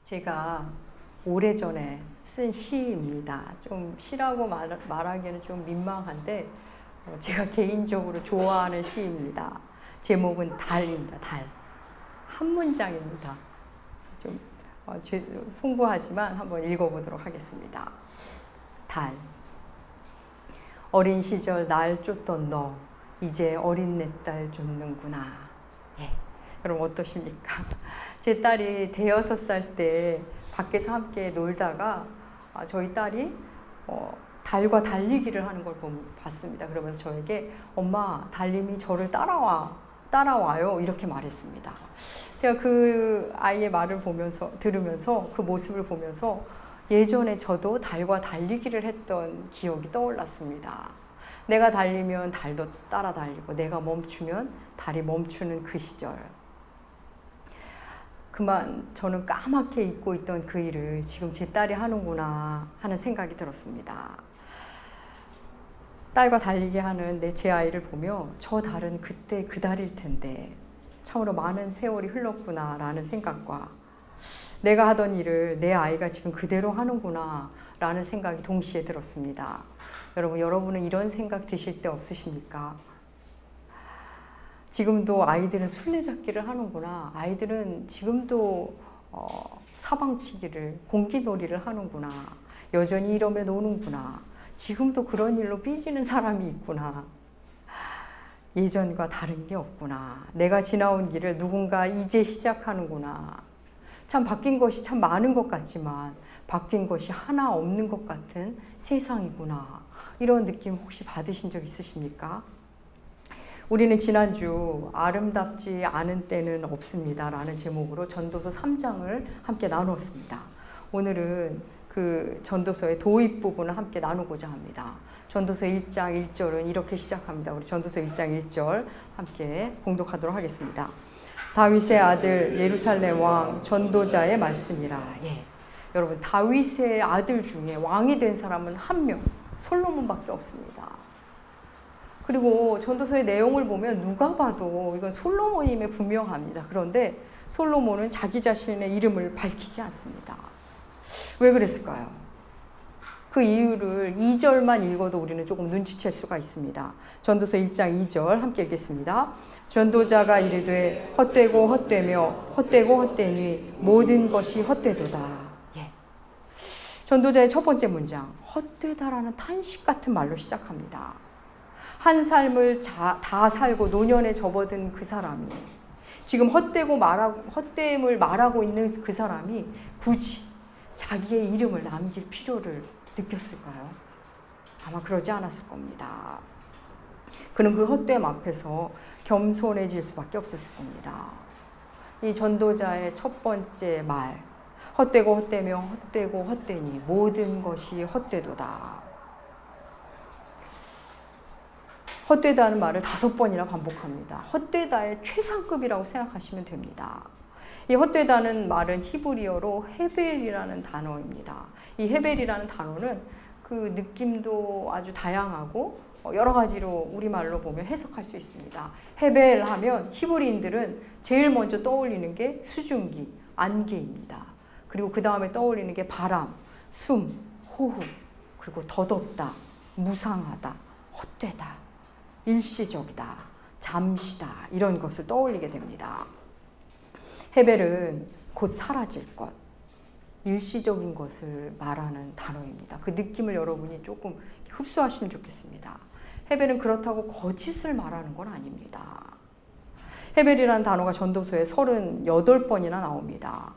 제가 오래전에 쓴 시입니다. 좀 시라고 말하기에는 좀 민망한데 제가 개인적으로 좋아하는 시입니다. 제목은 달입니다. 달. 한 문장입니다. 좀 송구하지만 한번 읽어보도록 하겠습니다. 달. 어린 시절 날 쫓던 너 이제 어린 내 딸 쫓는구나. 예. 여러분 어떠십니까? 제 딸이 대여섯 살 때 밖에서 함께 놀다가 저희 딸이 달과 달리기를 하는 걸 봤습니다. 그러면서 저에게 엄마 달님이 저를 따라와요 이렇게 말했습니다. 제가 그 아이의 말을 들으면서 그 모습을 보면서 예전에 저도 달과 달리기를 했던 기억이 떠올랐습니다. 내가 달리면 달도 따라 달리고 내가 멈추면 달이 멈추는 그 시절. 그만 저는 까맣게 잊고 있던 그 일을 지금 제 딸이 하는구나 하는 생각이 들었습니다. 딸과 달리기 하는 제 아이를 보며 저 달은 그때 그 달일 텐데 참으로 많은 세월이 흘렀구나 라는 생각과 내가 하던 일을 내 아이가 지금 그대로 하는구나 라는 생각이 동시에 들었습니다. 여러분은 이런 생각 드실 때 없으십니까? 지금도 아이들은 술래잡기를 하는구나. 아이들은 지금도 사방치기를, 공기놀이를 하는구나. 여전히 이러며 노는구나. 지금도 그런 일로 삐지는 사람이 있구나. 예전과 다른 게 없구나. 내가 지나온 길을 누군가 이제 시작하는구나. 참 바뀐 것이 참 많은 것 같지만 바뀐 것이 하나 없는 것 같은 세상이구나. 이런 느낌 혹시 받으신 적 있으십니까? 우리는 지난주 아름답지 않은 때는 없습니다 라는 제목으로 전도서 3장을 함께 나누었습니다. 오늘은 그 전도서의 도입 부분을 함께 나누고자 합니다. 전도서 1장 1절은 이렇게 시작합니다. 우리 전도서 1장 1절 함께 봉독하도록 하겠습니다. 다윗의 아들 예루살렘 왕 전도자의 말씀이라. 예. 여러분 다윗의 아들 중에 왕이 된 사람은 한 명, 솔로몬밖에 없습니다. 그리고 전도서의 내용을 보면 누가 봐도 이건 솔로몬임에 분명합니다. 그런데 솔로몬은 자기 자신의 이름을 밝히지 않습니다. 왜 그랬을까요? 그 이유를 2절만 읽어도 우리는 조금 눈치챌 수가 있습니다. 전도서 1장 2절 함께 읽겠습니다. 전도자가 이르되 헛되고 헛되며 헛되고 헛되니 모든 것이 헛되도다. 예. 전도자의 첫 번째 문장, 헛되다라는 탄식 같은 말로 시작합니다. 한 삶을 다 살고 노년에 접어든 그 사람이 지금 헛됨을 말하고 있는 그 사람이 굳이 자기의 이름을 남길 필요를 느꼈을까요? 아마 그러지 않았을 겁니다. 그는 그 헛됨 앞에서 겸손해질 수밖에 없었을 겁니다. 이 전도자의 첫 번째 말, 헛되고 헛되며 헛되고 헛되니 모든 것이 헛되도다. 헛되다는 말을 5번이나 반복합니다. 헛되다의 최상급이라고 생각하시면 됩니다. 이 헛되다는 말은 히브리어로 헤벨이라는 단어입니다. 이 헤벨이라는 단어는 그 느낌도 아주 다양하고 여러 가지로 우리말로 보면 해석할 수 있습니다. 헤벨 하면 히브리인들은 제일 먼저 떠올리는 게 수증기, 안개입니다. 그리고 그 다음에 떠올리는 게 바람, 숨, 호흡, 그리고 더덥다, 무상하다, 헛되다. 일시적이다, 잠시다 이런 것을 떠올리게 됩니다. 헤벨은 곧 사라질 것, 일시적인 것을 말하는 단어입니다. 그 느낌을 여러분이 조금 흡수하시면 좋겠습니다. 헤벨은 그렇다고 거짓을 말하는 건 아닙니다. 헤벨이라는 단어가 전도서에 38번이나 나옵니다.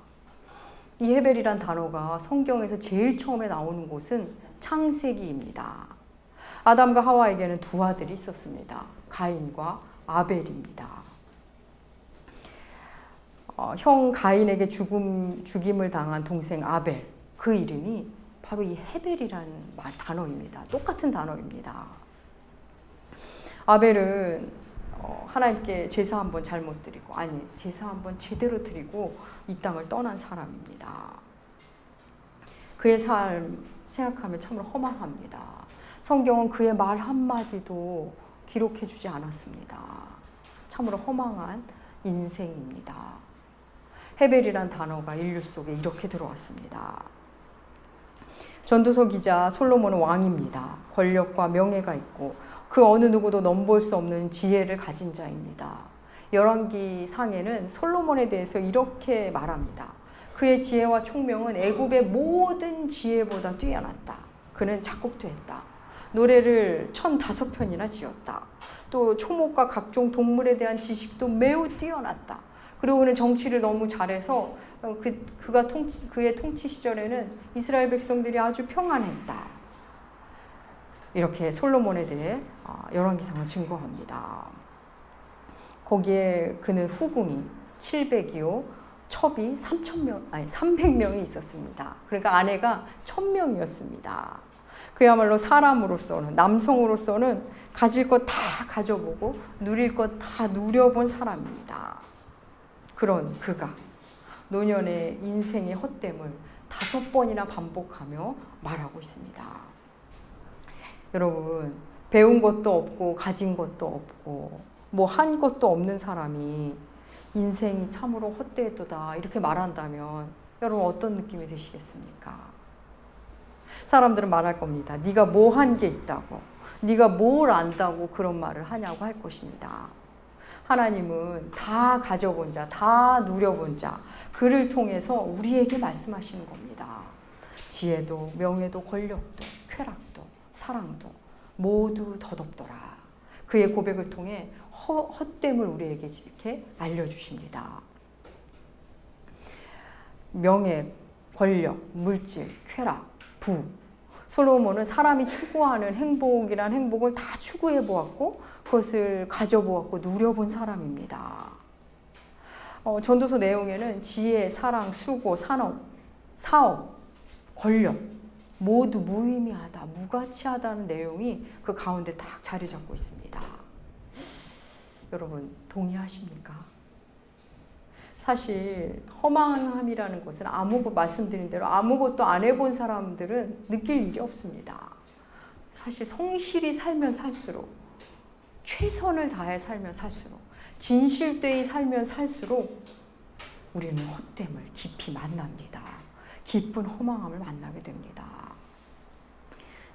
이 헤벨이라는 단어가 성경에서 제일 처음에 나오는 곳은 창세기입니다. 아담과 하와에게는 두 아들이 있었습니다. 가인과 아벨입니다. 형 가인에게 죽임을 당한 동생 아벨, 그 이름이 바로 이 헤벨이라는 단어입니다. 똑같은 단어입니다. 아벨은 하나님께 제사 한번 잘못 드리고, 제사 한번 제대로 드리고 이 땅을 떠난 사람입니다. 그의 삶 생각하면 참으로 허망합니다. 성경은 그의 말 한마디도 기록해 주지 않았습니다. 참으로 허망한 인생입니다. 헤벨이란 단어가 인류 속에 이렇게 들어왔습니다. 전도서 기자 솔로몬은 왕입니다. 권력과 명예가 있고 그 어느 누구도 넘볼 수 없는 지혜를 가진 자입니다. 열왕기 상에는 솔로몬에 대해서 이렇게 말합니다. 그의 지혜와 총명은 애굽의 모든 지혜보다 뛰어났다. 그는 작곡도 했다. 노래를 1005편이나 지었다. 또 초목과 각종 동물에 대한 지식도 매우 뛰어났다. 그리고 그는 정치를 너무 잘해서 그의 통치 시절에는 이스라엘 백성들이 아주 평안했다. 이렇게 솔로몬에 대해 열왕기상을 증거합니다. 거기에 그는 후궁이 700이요, 첩이 300명이 있었습니다. 그러니까 아내가 1000명이었습니다. 그야말로 사람으로서는, 남성으로서는 가질 것 다 가져보고 누릴 것 다 누려본 사람입니다. 그런 그가 노년의 인생의 헛됨을 5번이나 반복하며 말하고 있습니다. 여러분, 배운 것도 없고 가진 것도 없고 뭐 한 것도 없는 사람이 인생이 참으로 헛되었도다 이렇게 말한다면 여러분 어떤 느낌이 드시겠습니까? 사람들은 말할 겁니다. 네가 뭐 한 게 있다고, 네가 뭘 안다고 그런 말을 하냐고 할 것입니다. 하나님은 다 가져본 자, 다 누려본 자, 그를 통해서 우리에게 말씀하시는 겁니다. 지혜도 명예도 권력도 쾌락도 사랑도 모두 덧없더라. 그의 고백을 통해 헛됨을 우리에게 이렇게 알려주십니다. 명예, 권력, 물질, 쾌락, 부. 솔로몬은 사람이 추구하는 행복이란 행복을 다 추구해 보았고 그것을 가져보았고 누려본 사람입니다. 전도서 내용에는 지혜, 사랑, 수고, 산업, 사업, 권력 모두 무의미하다, 무가치하다는 내용이 그 가운데 딱 자리 잡고 있습니다. 여러분 동의하십니까? 사실 허망함이라는 것은 말씀드린 대로 아무것도 안 해본 사람들은 느낄 일이 없습니다. 사실 성실히 살면 살수록, 최선을 다해 살면 살수록, 진실되이 살면 살수록 우리는 헛됨을 깊이 만납니다. 깊은 허망함을 만나게 됩니다.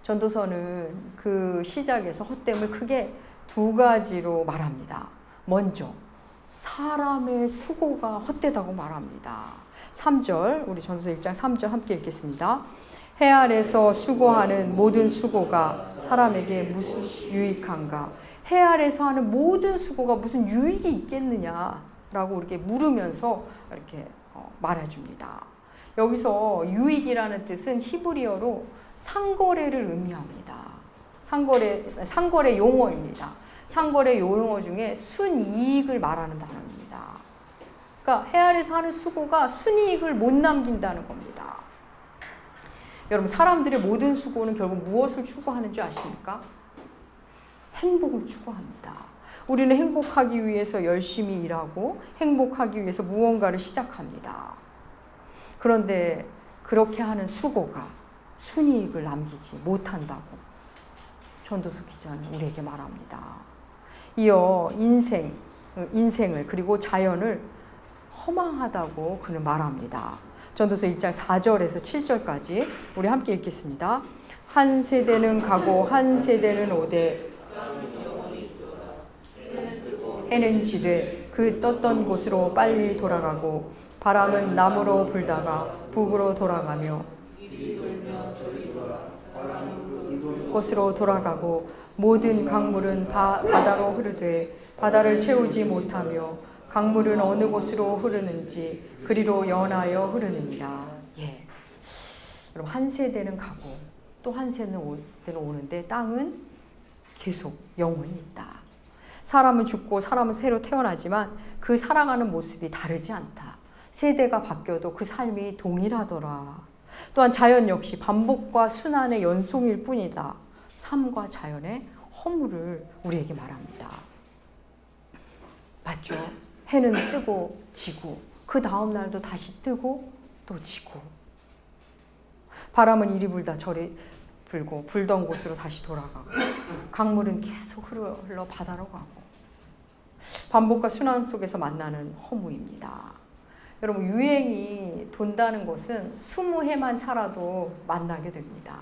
전도서는 그 시작에서 헛됨을 크게 2가지로 말합니다. 먼저 사람의 수고가 헛되다고 말합니다. 3절, 우리 전도서 1장 3절 함께 읽겠습니다. 해 아래서 수고하는 모든 수고가 사람에게 무슨 유익한가? 해 아래서 하는 모든 수고가 무슨 유익이 있겠느냐라고 이렇게 물으면서 이렇게 말해줍니다. 여기서 유익이라는 뜻은 히브리어로 상거래를 의미합니다. 상거래 용어입니다. 상거래 용어 중에 순이익을 말하는 단어입니다. 그러니까 해 아래서 하는 수고가 순이익을 못 남긴다는 겁니다. 여러분 사람들의 모든 수고는 결국 무엇을 추구하는 줄 아십니까? 행복을 추구합니다. 우리는 행복하기 위해서 열심히 일하고 행복하기 위해서 무언가를 시작합니다. 그런데 그렇게 하는 수고가 순이익을 남기지 못한다고 전도서 기자는 우리에게 말합니다. 이어 인생을 그리고 자연을 허망하다고 그는 말합니다. 전도서 1장 4절에서 7절까지 우리 함께 읽겠습니다. 한 세대는 가고 한 세대는 오되 해는 지되 그 떴던 곳으로 빨리 돌아가고 바람은 남으로 불다가 북으로 돌아가며 곳으로 돌아가고 모든 강물은 바다로 흐르되 바다를 채우지 못하며 강물은 어느 곳으로 흐르는지 그리로 연하여 흐르느니라. 예. 그럼 한 세대는 가고 또 한 세대는 오는데 땅은 계속 영원히 있다. 사람은 죽고 사람은 새로 태어나지만 그 살아가는 모습이 다르지 않다. 세대가 바뀌어도 그 삶이 동일하더라. 또한 자연 역시 반복과 순환의 연속일 뿐이다. 삶과 자연의 허물을 우리에게 말합니다. 맞죠? 해는 뜨고 지고 그 다음 날도 다시 뜨고 또 지고 바람은 이리 불다 저리 불고 불던 곳으로 다시 돌아가고 강물은 계속 흘러 바다로 가고 반복과 순환 속에서 만나는 허무입니다. 여러분 유행이 돈다는 것은 20해만 살아도 만나게 됩니다.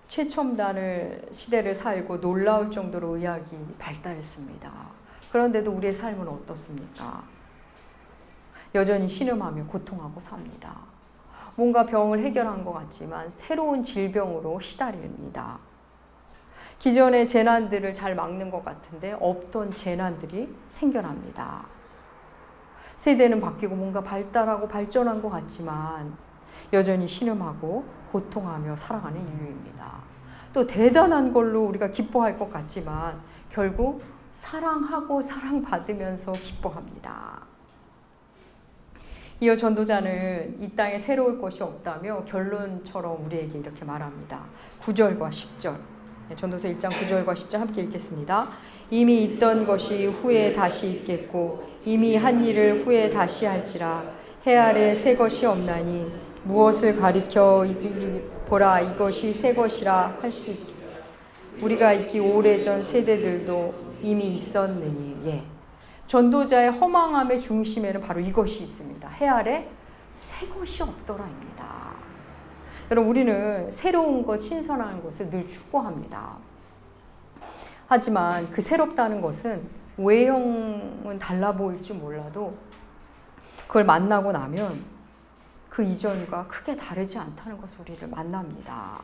최첨단을 시대를 살고 놀라울 정도로 의학이 발달했습니다. 그런데도 우리의 삶은 어떻습니까? 여전히 신음하며 고통하고 삽니다. 뭔가 병을 해결한 것 같지만 새로운 질병으로 시달립니다. 기존의 재난들을 잘 막는 것 같은데 없던 재난들이 생겨납니다. 세대는 바뀌고 뭔가 발달하고 발전한 것 같지만 여전히 신음하고 고통하며 살아가는 인류입니다. 또 대단한 걸로 우리가 기뻐할 것 같지만 결국 사랑하고 사랑받으면서 기뻐합니다. 이어 전도자는 이 땅에 새로울 것이 없다며 결론처럼 우리에게 이렇게 말합니다. 9절과 10절. 전도서 1장 9절과 10절 함께 읽겠습니다. 이미 있던 것이 후에 다시 있겠고 이미 한 일을 후에 다시 할지라 해 아래 새 것이 없나니 무엇을 가리켜 보라 이것이 새 것이라 할 수 있지. 우리가 있기 오래전 세대들도 이미 있었느니. 예. 전도자의 허망함의 중심에는 바로 이것이 있습니다. 해 아래 새 것이 없더라입니다. 여러분 우리는 새로운 것, 신선한 것을 늘 추구합니다. 하지만 그 새롭다는 것은 외형은 달라 보일지 몰라도 그걸 만나고 나면 그 이전과 크게 다르지 않다는 것을 우리를 만납니다.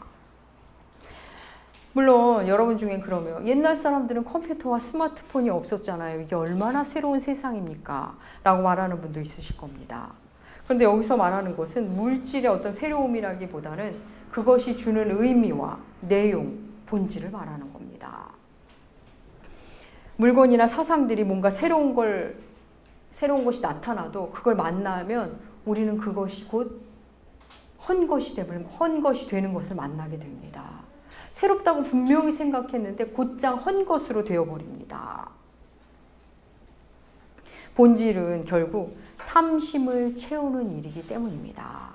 물론 여러분 중에 그러면 옛날 사람들은 컴퓨터와 스마트폰이 없었잖아요. 이게 얼마나 새로운 세상입니까? 라고 말하는 분도 있으실 겁니다. 그런데 여기서 말하는 것은 물질의 어떤 새로움이라기보다는 그것이 주는 의미와 내용, 본질을 말하는 겁니다. 물건이나 사상들이 뭔가 새로운 것이 나타나도 그걸 만나면 우리는 그것이 곧 헛 것이 되는 것을 만나게 됩니다. 새롭다고 분명히 생각했는데 곧장 헛 것으로 되어버립니다. 본질은 결국 탐심을 채우는 일이기 때문입니다.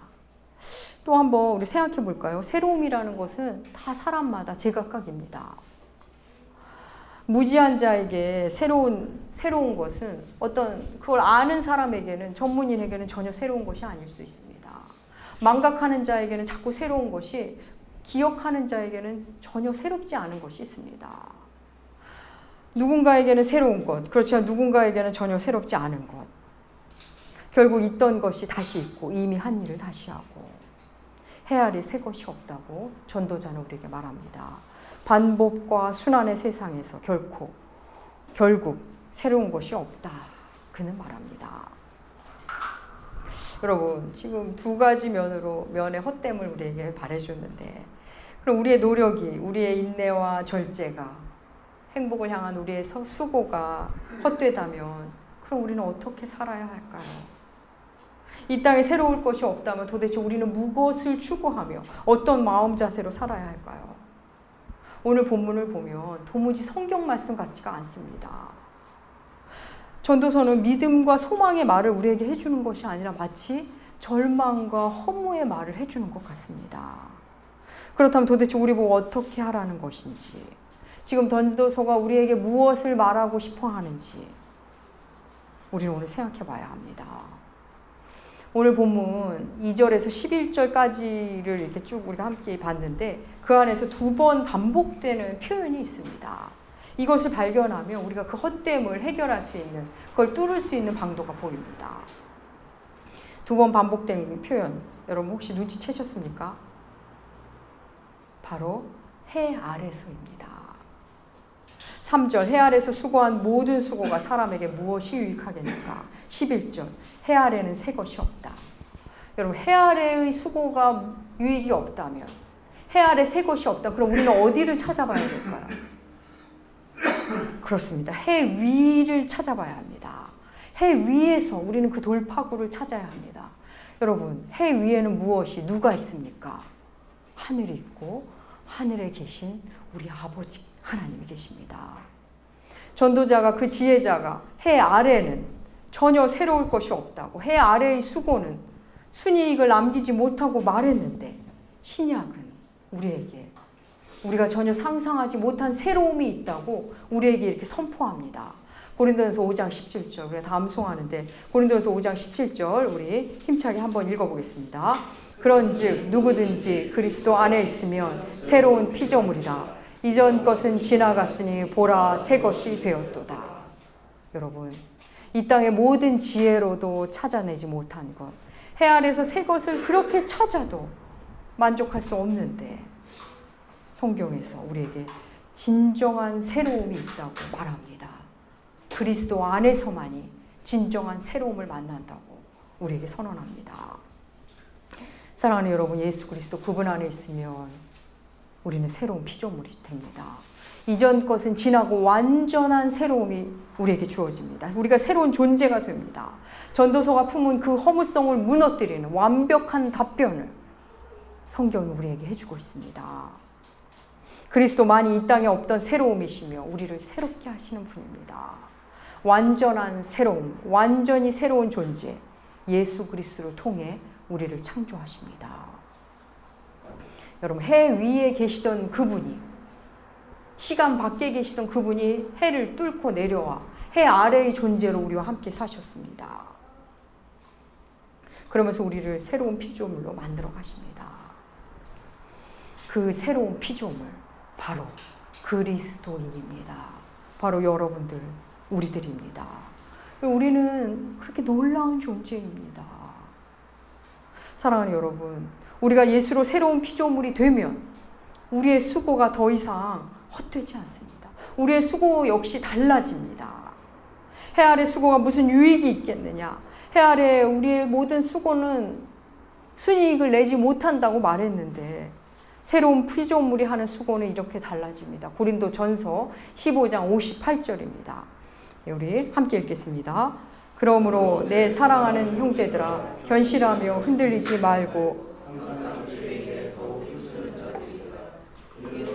또 한번 우리 생각해 볼까요? 새로움이라는 것은 다 사람마다 제각각입니다. 무지한 자에게 새로운 것은 그걸 아는 사람에게는, 전문인에게는 전혀 새로운 것이 아닐 수 있습니다. 망각하는 자에게는 자꾸 새로운 것이, 기억하는 자에게는 전혀 새롭지 않은 것이 있습니다. 누군가에게는 새로운 것, 그렇지만 누군가에게는 전혀 새롭지 않은 것. 결국 있던 것이 다시 있고 이미 한 일을 다시 하고 해 아래 새 것이 없다고 전도자는 우리에게 말합니다. 반복과 순환의 세상에서 결국 새로운 것이 없다. 그는 말합니다. 여러분 지금 두 가지 면의 헛됨을 우리에게 말해줬는데 그럼 우리의 노력이, 우리의 인내와 절제가, 행복을 향한 우리의 수고가 헛되다면 그럼 우리는 어떻게 살아야 할까요? 이 땅에 새로울 것이 없다면 도대체 우리는 무엇을 추구하며 어떤 마음 자세로 살아야 할까요? 오늘 본문을 보면 도무지 성경 말씀 같지가 않습니다. 전도서는 믿음과 소망의 말을 우리에게 해주는 것이 아니라 마치 절망과 허무의 말을 해주는 것 같습니다. 그렇다면 도대체 우리 보고 어떻게 하라는 것인지, 지금 전도서가 우리에게 무엇을 말하고 싶어 하는지 우리는 오늘 생각해 봐야 합니다. 오늘 본문 2절에서 11절까지를 이렇게 쭉 우리가 함께 봤는데 그 안에서 2번 반복되는 표현이 있습니다. 이것을 발견하면 우리가 그 헛됨을 해결할 수 있는, 그걸 뚫을 수 있는 방도가 보입니다. 2번 반복된 표현, 여러분 혹시 눈치채셨습니까? 바로 해 아래서입니다. 3절, 해 아래서 수고한 모든 수고가 사람에게 무엇이 유익하겠는가? 11절, 해 아래는 새 것이 없다. 여러분, 해 아래의 수고가 유익이 없다면, 해 아래 새 것이 없다. 그럼 우리는 어디를 찾아봐야 될까요? 그렇습니다. 해 위를 찾아봐야 합니다. 해 위에서 우리는 그 돌파구를 찾아야 합니다. 여러분, 해 위에는 무엇이, 누가 있습니까? 하늘이 있고 하늘에 계신 우리 아버지 하나님이 계십니다. 전도자가, 그 지혜자가 해 아래는 전혀 새로울 것이 없다고, 해 아래의 수고는 순이익을 남기지 못하고 말했는데 신약은 우리에게 우리가 전혀 상상하지 못한 새로움이 있다고 우리에게 이렇게 선포합니다. 고린도전서 5장 17절 우리가 다 암송하는데 고린도전서 5장 17절 우리 힘차게 한번 읽어보겠습니다. 그런즉 누구든지 그리스도 안에 있으면 새로운 피조물이라 이전 것은 지나갔으니 보라 새 것이 되었도다. 여러분, 이 땅의 모든 지혜로도 찾아내지 못한 것, 해 아래서 새 것을 그렇게 찾아도 만족할 수 없는데 성경에서 우리에게 진정한 새로움이 있다고 말합니다. 그리스도 안에서만이 진정한 새로움을 만난다고 우리에게 선언합니다. 사랑하는 여러분, 예수 그리스도 그분 안에 있으면 우리는 새로운 피조물이 됩니다. 이전 것은 지나고 완전한 새로움이 우리에게 주어집니다. 우리가 새로운 존재가 됩니다. 전도서가 품은 그 허무성을 무너뜨리는 완벽한 답변을 성경이 우리에게 해주고 있습니다. 그리스도만이 이 땅에 없던 새로움이시며 우리를 새롭게 하시는 분입니다. 완전한 새로움, 완전히 새로운 존재, 예수 그리스도를 통해 우리를 창조하십니다. 여러분, 해 위에 계시던 그분이, 시간 밖에 계시던 그분이 해를 뚫고 내려와 해 아래의 존재로 우리와 함께 사셨습니다. 그러면서 우리를 새로운 피조물로 만들어 가십니다. 그 새로운 피조물, 바로 그리스도인입니다. 바로 여러분들, 우리들입니다. 우리는 그렇게 놀라운 존재입니다. 사랑하는 여러분, 우리가 예수로 새로운 피조물이 되면 우리의 수고가 더 이상 헛되지 않습니다. 우리의 수고 역시 달라집니다. 해 아래 수고가 무슨 유익이 있겠느냐? 해 아래 우리의 모든 수고는 순이익을 내지 못한다고 말했는데 새로운 피조물이 하는 수고는 이렇게 달라집니다. 고린도전서 15장 58절입니다. 우리 함께 읽겠습니다. 그러므로 내 사랑하는 형제들아, 견실하며 흔들리지 말고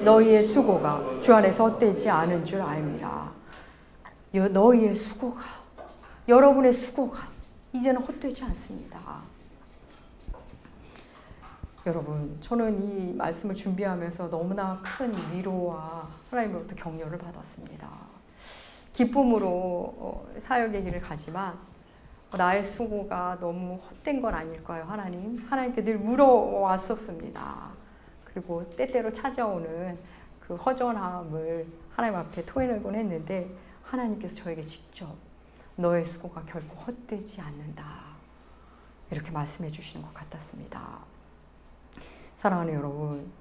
너희의 수고가 주 안에서 헛되지 않은 줄 알미라. 너희의 수고가, 여러분의 수고가 이제는 헛되지 않습니다. 여러분, 저는 이 말씀을 준비하면서 너무나 큰 위로와 하나님으로부터 격려를 받았습니다. 기쁨으로 사역의 길을 가지만 나의 수고가 너무 헛된 건 아닐까요, 하나님? 하나님께 늘 물어왔었습니다. 그리고 때때로 찾아오는 그 허전함을 하나님 앞에 토해내곤 했는데 하나님께서 저에게 직접 너의 수고가 결코 헛되지 않는다, 이렇게 말씀해 주시는 것 같았습니다. 사랑하는 여러분,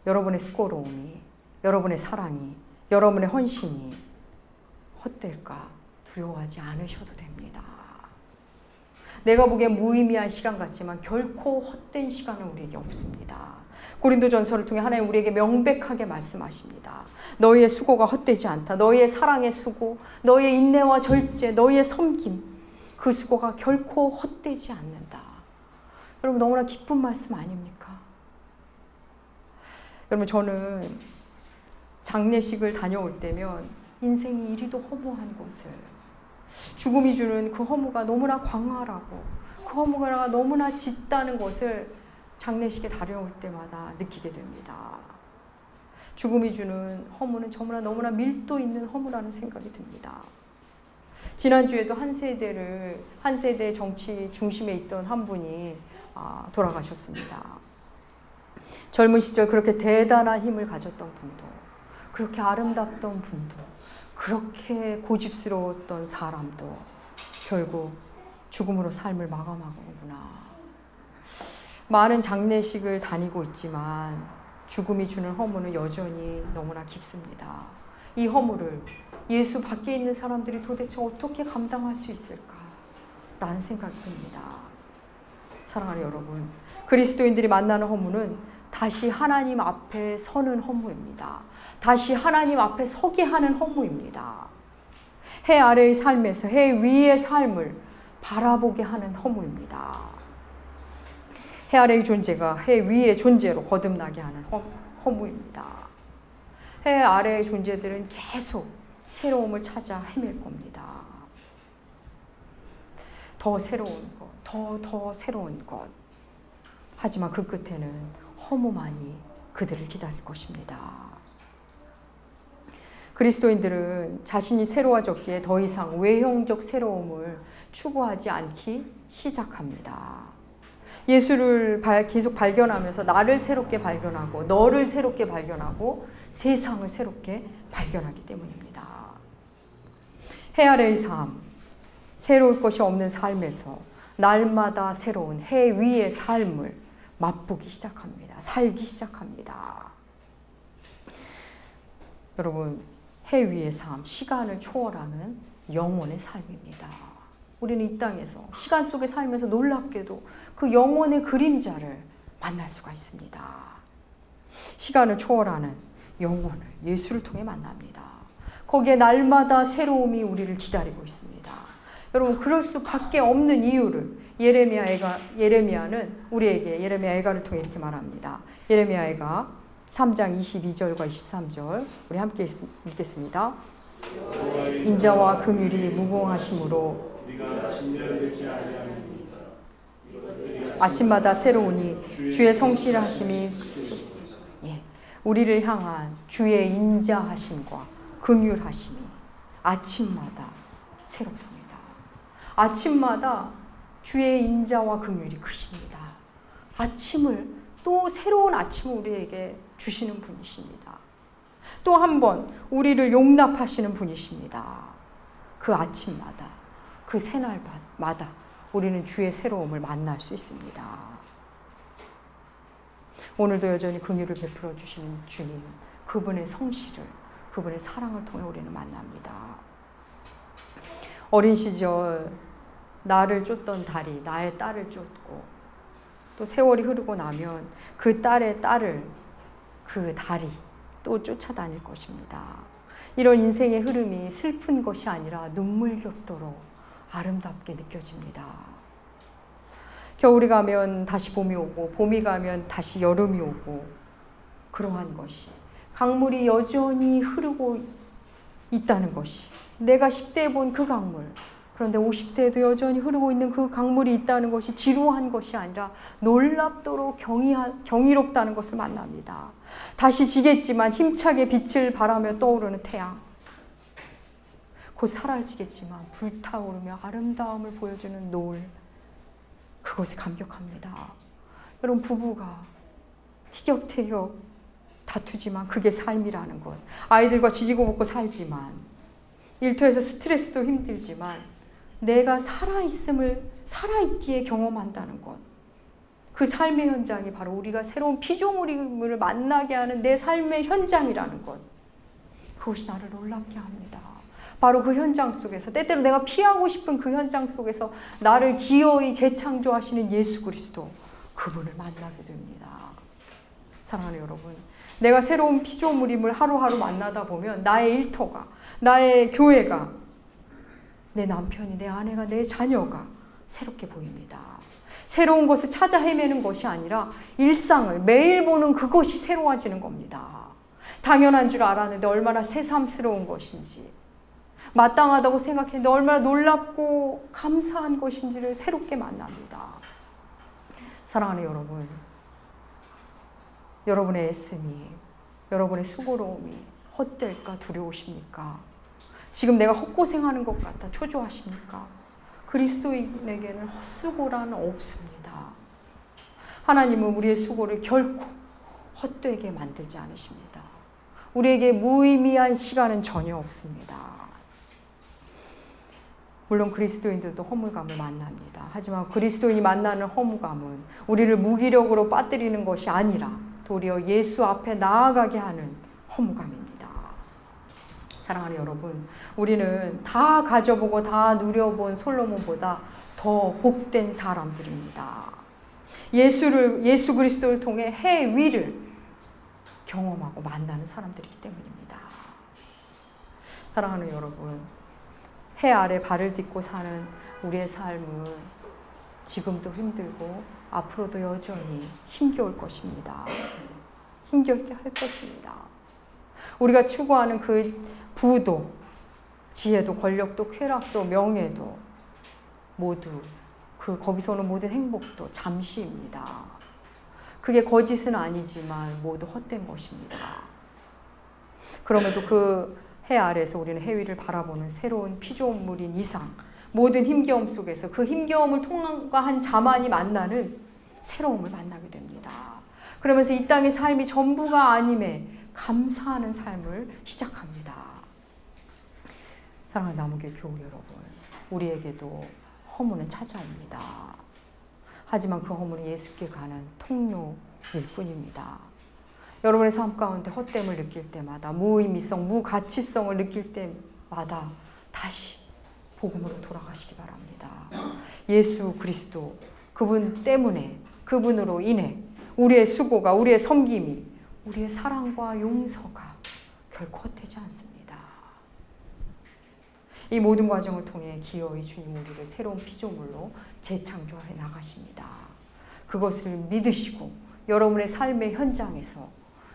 여러분의 수고로움이, 여러분의 사랑이, 여러분의 헌신이 헛될까 두려워하지 않으셔도 됩니다. 내가 보기엔 무의미한 시간 같지만 결코 헛된 시간은 우리에게 없습니다. 고린도전서를 통해 하나님 우리에게 명백하게 말씀하십니다. 너희의 수고가 헛되지 않다. 너희의 사랑의 수고, 너희의 인내와 절제, 너희의 섬김, 그 수고가 결코 헛되지 않는다. 여러분, 너무나 기쁜 말씀 아닙니까? 여러분, 저는 장례식을 다녀올 때면 인생이 이리도 허무한 것을, 죽음이 주는 그 허무가 너무나 광활하고 그 허무가 너무나 짙다는 것을 장례식에 다녀올 때마다 느끼게 됩니다. 죽음이 주는 허무는 정말 너무나 밀도 있는 허무라는 생각이 듭니다. 지난주에도 한 세대 정치 중심에 있던 한 분이 돌아가셨습니다. 젊은 시절 그렇게 대단한 힘을 가졌던 분도, 그렇게 아름답던 분도, 그렇게 고집스러웠던 사람도 결국 죽음으로 삶을 마감하는구나. 많은 장례식을 다니고 있지만 죽음이 주는 허무는 여전히 너무나 깊습니다. 이 허무를 예수 밖에 있는 사람들이 도대체 어떻게 감당할 수 있을까? 라는 생각이 듭니다. 사랑하는 여러분, 그리스도인들이 만나는 허무는 다시 하나님 앞에 서는 허무입니다. 다시 하나님 앞에 서게 하는 허무입니다. 해 아래의 삶에서 해 위의 삶을 바라보게 하는 허무입니다. 해 아래의 존재가 해 위의 존재로 거듭나게 하는 허무입니다. 해 아래의 존재들은 계속 새로움을 찾아 헤맬 겁니다. 더 새로운 것, 더 새로운 것. 하지만 그 끝에는 허무만이 그들을 기다릴 것입니다. 그리스도인들은 자신이 새로워졌기에 더 이상 외형적 새로움을 추구하지 않기 시작합니다. 예수를 계속 발견하면서 나를 새롭게 발견하고 너를 새롭게 발견하고 세상을 새롭게 발견하기 때문입니다. 해 아래의 삶, 새로울 것이 없는 삶에서 날마다 새로운 해 위의 삶을 맛보기 시작합니다. 살기 시작합니다. 여러분, 해 위의 삶, 시간을 초월하는 영혼의 삶입니다. 우리는 이 땅에서 시간 속에 살면서 놀랍게도 그 영혼의 그림자를 만날 수가 있습니다. 시간을 초월하는 영혼을 예수를 통해 만납니다. 거기에 날마다 새로움이 우리를 기다리고 있습니다. 여러분, 그럴 수밖에 없는 이유를 예레미야는 우리에게 예레미야 애가를 통해 이렇게 말합니다. 예레미야 애가 3장 22절과 23절 우리 함께 읽겠습니다. 인자와 긍휼이 무궁하심으로 아침마다 새로우니 주의 성실하심이 우리를 향한 주의 인자하심과 긍휼하심이 아침마다 새롭습니다. 아침마다 주의 인자와 긍휼이 크십니다. 아침을 또 새로운 아침을 우리에게 주시는 분이십니다. 또 한 번 우리를 용납하시는 분이십니다. 그 아침마다 그 새날마다 우리는 주의 새로움을 만날 수 있습니다. 오늘도 여전히 긍휼을 베풀어 주시는 주님, 그분의 성실을, 그분의 사랑을 통해 우리는 만납니다. 어린 시절 나를 쫓던 달이 나의 딸을 쫓고 또 세월이 흐르고 나면 그 딸의 딸을 그 달이 또 쫓아다닐 것입니다. 이런 인생의 흐름이 슬픈 것이 아니라 눈물겹도록 아름답게 느껴집니다. 겨울이 가면 다시 봄이 오고 봄이 가면 다시 여름이 오고 그러한 것이 강물이 여전히 흐르고 있다는 것이 내가 10대에 본 그 강물, 그런데 50대에도 여전히 흐르고 있는 그 강물이 있다는 것이 지루한 것이 아니라 놀랍도록 경이롭다는 것을 만납니다. 다시 지겠지만 힘차게 빛을 발하며 떠오르는 태양, 곧 사라지겠지만 불타오르며 아름다움을 보여주는 노을, 그것에 감격합니다. 여러분, 부부가 티격태격 다투지만 그게 삶이라는 것, 아이들과 지지고 볶고 살지만 일터에서 스트레스도 힘들지만 내가 살아있기에 경험한다는 것, 그 삶의 현장이 바로 우리가 새로운 피조물을 만나게 하는 내 삶의 현장이라는 것, 그것이 나를 놀랍게 합니다. 바로 그 현장 속에서, 때때로 내가 피하고 싶은 그 현장 속에서 나를 기어이 재창조하시는 예수 그리스도, 그분을 만나게 됩니다. 사랑하는 여러분, 내가 새로운 피조물임을 하루하루 만나다 보면 나의 일터가, 나의 교회가, 내 남편이, 내 아내가, 내 자녀가 새롭게 보입니다. 새로운 것을 찾아 헤매는 것이 아니라 일상을 매일 보는 그것이 새로워지는 겁니다. 당연한 줄 알았는데 얼마나 새삼스러운 것인지, 마땅하다고 생각했는데 얼마나 놀랍고 감사한 것인지를 새롭게 만납니다. 사랑하는 여러분, 여러분의 애씀이, 여러분의 수고로움이 헛될까 두려우십니까? 지금 내가 헛고생하는 것 같아 초조하십니까? 그리스도인에게는 헛수고란 없습니다. 하나님은 우리의 수고를 결코 헛되게 만들지 않으십니다. 우리에게 무의미한 시간은 전혀 없습니다. 물론 그리스도인들도 허물감을 만납니다. 하지만 그리스도인이 만나는 허무감은 우리를 무기력으로 빠뜨리는 것이 아니라 도리어 예수 앞에 나아가게 하는 허무감입니다. 사랑하는 여러분, 우리는 다 가져보고 다 누려본 솔로몬보다 더 복된 사람들입니다. 예수 그리스도를 통해 해 위를 경험하고 만나는 사람들이기 때문입니다. 사랑하는 여러분, 해 아래 발을 딛고 사는 우리의 삶은 지금도 힘들고 앞으로도 여전히 힘겨울 것입니다. 힘겹게 할 것입니다. 우리가 추구하는 그 부도, 지혜도, 권력도, 쾌락도, 명예도 모두 거기서 오는 모든 행복도 잠시입니다. 그게 거짓은 아니지만 모두 헛된 것입니다. 그럼에도 그 해 아래에서 우리는 해 위를 바라보는 새로운 피조물인 이상, 모든 힘겨움 속에서 그 힘겨움을 통과한 자만이 만나는 새로움을 만나게 됩니다. 그러면서 이 땅의 삶이 전부가 아님에 감사하는 삶을 시작합니다. 사랑하는 나무교회 교우 여러분, 우리에게도 허물은 찾아옵니다. 하지만 그 허물은 예수께 가는 통로일 뿐입니다. 여러분의 삶 가운데 헛됨을 느낄 때마다, 무의미성, 무가치성을 느낄 때마다 다시 복음으로 돌아가시기 바랍니다. 예수 그리스도, 그분 때문에, 그분으로 인해 우리의 수고가, 우리의 섬김이, 우리의 사랑과 용서가 결코 헛되지 않습니다. 이 모든 과정을 통해 기어이 주님 우리를 새로운 피조물로 재창조해 나가십니다. 그것을 믿으시고 여러분의 삶의 현장에서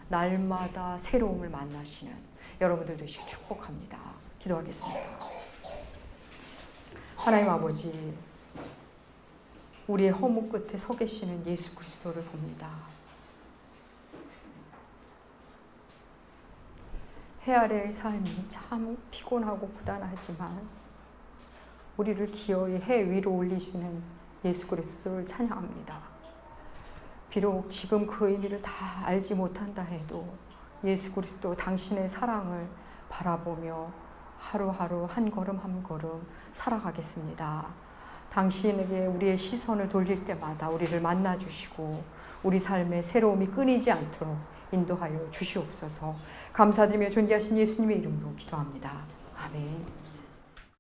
날마다 새로움을 만나시는 여러분들 되시길 축복합니다. 기도하겠습니다. 하나님 아버지, 우리의 허물 끝에 서 계시는 예수 그리스도를 봅니다. 해 아래의 삶이 참 피곤하고 고단하지만 우리를 기어이 해 위로 올리시는 예수 그리스도를 찬양합니다. 비록 지금 그 의미를 다 알지 못한다 해도 예수 그리스도 당신의 사랑을 바라보며 하루하루 한 걸음 한 걸음 살아가겠습니다. 당신에게 우리의 시선을 돌릴 때마다 우리를 만나주시고 우리 삶의 새로움이 끊이지 않도록 인도하여 주시옵소서. 감사드리며 존귀하신 예수님의 이름으로 기도합니다. 아멘.